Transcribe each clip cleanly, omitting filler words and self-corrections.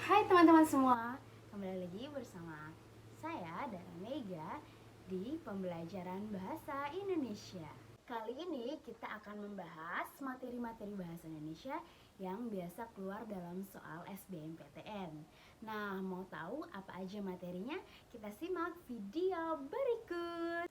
Hai teman-teman semua, kembali lagi bersama saya Dara Mega di pembelajaran Bahasa Indonesia. Kali ini kita akan membahas materi-materi bahasa Indonesia yang biasa keluar dalam soal SBMPTN. Nah, mau tahu apa aja materinya? Kita simak video berikut.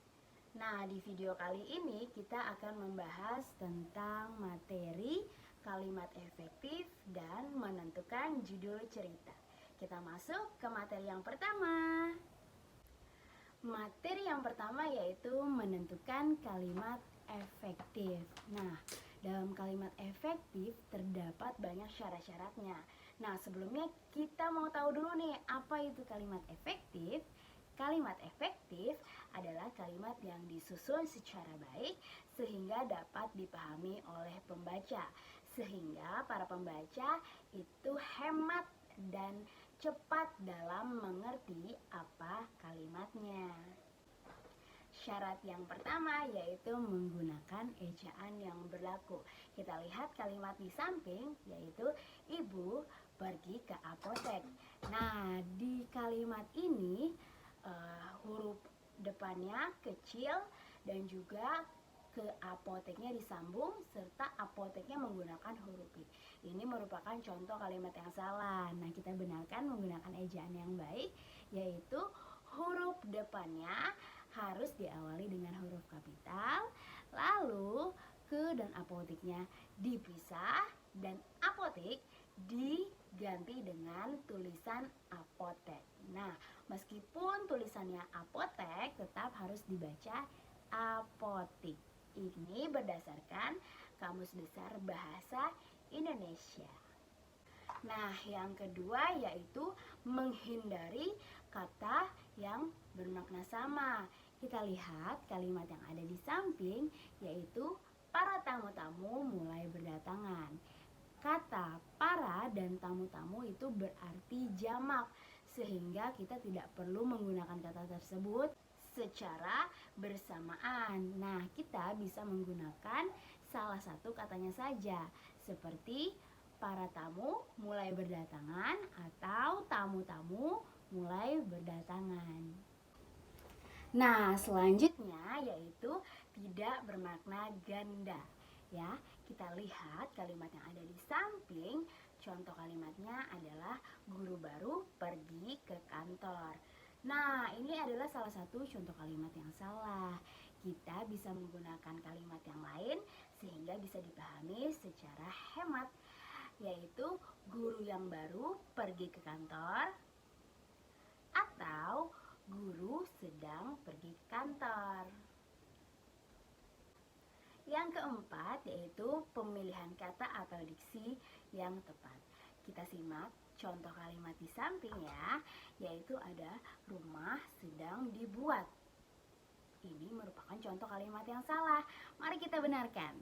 Nah, di video kali ini kita akan membahas tentang materi kalimat efektif dan menentukan judul cerita. Kita masuk ke materi yang pertama. Materi yang pertama yaitu menentukan kalimat efektif. Nah, dalam kalimat efektif terdapat banyak syarat-syaratnya. Nah, sebelumnya kita mau tahu dulu nih, apa itu kalimat efektif? Kalimat efektif adalah kalimat yang disusun secara baik sehingga dapat dipahami oleh pembaca, sehingga para pembaca itu hemat dan cepat dalam mengerti apa kalimatnya. Syarat yang pertama yaitu menggunakan ejaan yang berlaku. Kita lihat kalimat di samping, yaitu ibu pergi ke apotek. Nah, di kalimat ini huruf depannya kecil dan juga ke apoteknya disambung serta apoteknya menggunakan huruf I. Ini merupakan contoh kalimat yang salah. Nah, kita benarkan menggunakan ejaan yang baik, yaitu huruf depannya harus diawali dengan huruf kapital, lalu ke dan apoteknya dipisah dan apotek diganti dengan tulisan apotek. Nah, meskipun tulisannya apotek, tetap harus dibaca apotik. Ini berdasarkan Kamus Besar Bahasa Indonesia. Nah, yang kedua yaitu menghindari kata yang bermakna sama. Kita lihat kalimat yang ada di samping, yaitu para tamu-tamu mulai berdatangan. Kata para dan tamu-tamu itu berarti jamak, sehingga kita tidak perlu menggunakan kata tersebut secara bersamaan. Nah, kita bisa menggunakan salah satu katanya saja, seperti para tamu mulai berdatangan atau tamu-tamu mulai berdatangan. Nah, selanjutnya yaitu tidak bermakna ganda. Ya, kita lihat kalimat yang ada di samping. Contoh kalimatnya adalah guru baru pergi ke kantor. Nah, ini adalah salah satu contoh kalimat yang salah. Kita bisa menggunakan kalimat yang lain sehingga bisa dipahami secara hemat, yaitu guru yang baru pergi ke kantor atau guru sedang pergi ke kantor. Yang keempat yaitu pemilihan kata atau diksi yang tepat. Kita simak contoh kalimat di samping ya, yaitu ada rumah sedang dibuat. Ini merupakan contoh kalimat yang salah. Mari kita benarkan,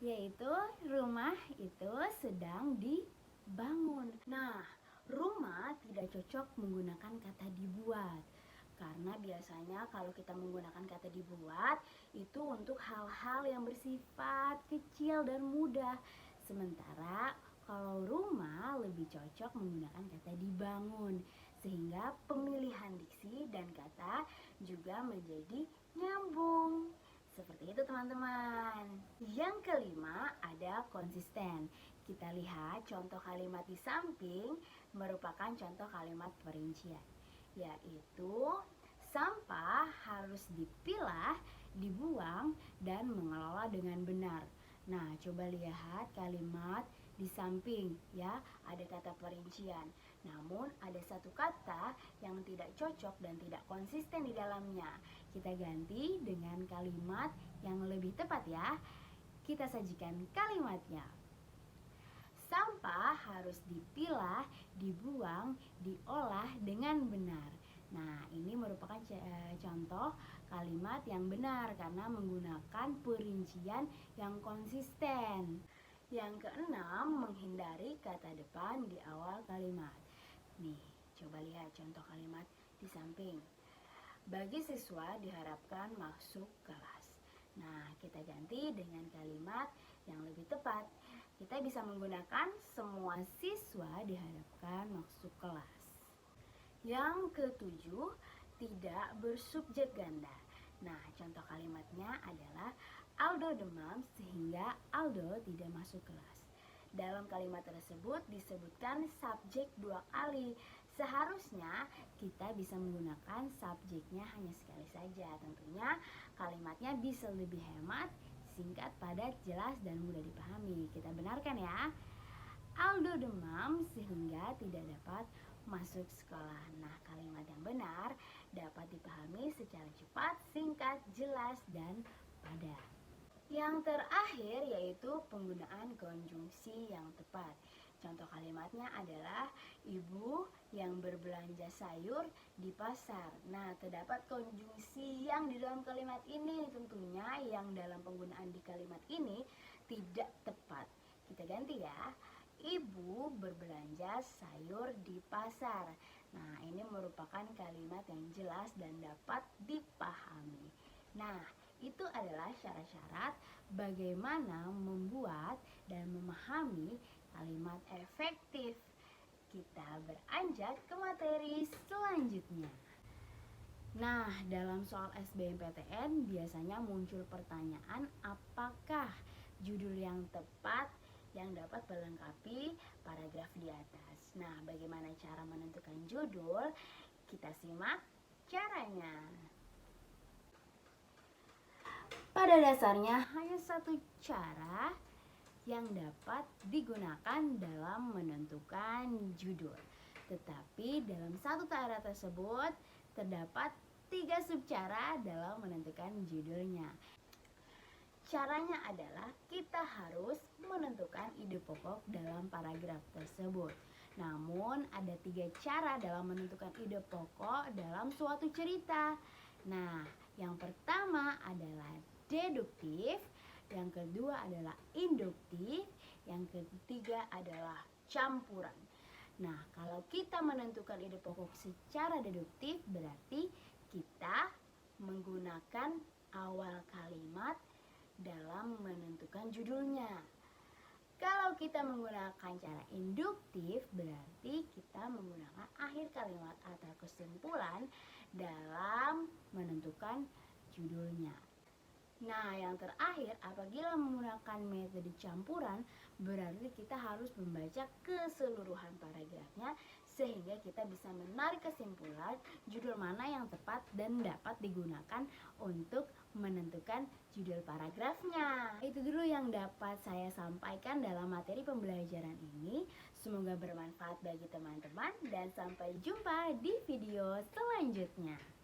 yaitu rumah itu sedang dibangun. Nah, rumah tidak cocok menggunakan kata dibuat, karena biasanya kalau kita menggunakan kata dibuat itu untuk hal-hal yang bersifat kecil dan mudah. Sementara kalau rumah lebih cocok menggunakan kata dibangun, sehingga pemilihan diksi dan kata juga menjadi nyambung. Seperti itu teman-teman. Yang kelima ada konsisten. Kita lihat contoh kalimat di samping merupakan contoh kalimat perincian, yaitu sampah harus dipilah, dibuang, dan mengelola dengan benar. Nah, coba lihat kalimat di samping ya, ada kata perincian. Namun ada satu kata yang tidak cocok dan tidak konsisten di dalamnya. Kita ganti dengan kalimat yang lebih tepat ya. Kita sajikan kalimatnya. Sampah harus dipilah, dibuang, diolah dengan benar. Nah, ini merupakan contoh kalimat yang benar karena menggunakan perincian yang konsisten. Yang keenam, menghindari kata depan di awal kalimat. Nih, coba lihat contoh kalimat di samping. Bagi siswa diharapkan masuk kelas. Nah, kita ganti dengan kalimat yang lebih tepat. kita bisa menggunakan semua siswa diharapkan masuk kelas. Yang ketujuh, tidak bersubjek ganda. Nah, contoh kalimatnya adalah Aldo demam sehingga Aldo tidak masuk kelas. Dalam kalimat tersebut disebutkan subjek 2 kali. Seharusnya kita bisa menggunakan subjeknya hanya sekali saja. Tentunya kalimatnya bisa lebih hemat, singkat, padat, jelas, dan mudah dipahami. Kita benarkan ya. Aldo demam sehingga tidak dapat masuk sekolah. Nah, kalimat yang benar dapat dipahami secara cepat, singkat, jelas, dan padat. Yang terakhir yaitu penggunaan konjungsi yang tepat. Contoh kalimatnya adalah ibu yang berbelanja sayur di pasar. Nah, terdapat konjungsi yang di dalam kalimat ini. Tentunya yang dalam penggunaan di kalimat ini tidak tepat. Kita ganti ya. Ibu berbelanja sayur di pasar. Nah, ini merupakan kalimat yang jelas dan dapat dipahami. Nah, itu adalah syarat-syarat bagaimana membuat dan memahami kalimat efektif. Kita beranjak ke materi selanjutnya. Nah, dalam soal SBMPTN biasanya muncul pertanyaan apakah judul yang tepat yang dapat melengkapi paragraf di atas. Nah, bagaimana cara menentukan judul? Kita simak caranya. Pada dasarnya hanya satu cara yang dapat digunakan dalam menentukan judul. Tetapi dalam satu cara tersebut terdapat 3 subcara dalam menentukan judulnya. Caranya adalah kita harus menentukan ide pokok dalam paragraf tersebut. Namun ada 3 cara dalam menentukan ide pokok dalam suatu cerita. Nah, yang pertama adalah deduktif, yang kedua adalah induktif, yang ketiga adalah campuran. Nah, kalau kita menentukan ide pokok secara deduktif berarti kita menggunakan awal kalimat dalam menentukan judulnya. Kalau kita menggunakan cara induktif berarti kita menggunakan akhir kalimat atau kesimpulan dalam menentukan judulnya. Nah, yang terakhir, apabila menggunakan metode campuran, berarti kita harus membaca keseluruhan paragrafnya sehingga kita bisa menarik kesimpulan judul mana yang tepat dan dapat digunakan untuk menentukan judul paragrafnya. Itu dulu yang dapat saya sampaikan dalam materi pembelajaran ini. Semoga bermanfaat bagi teman-teman dan sampai jumpa di video selanjutnya.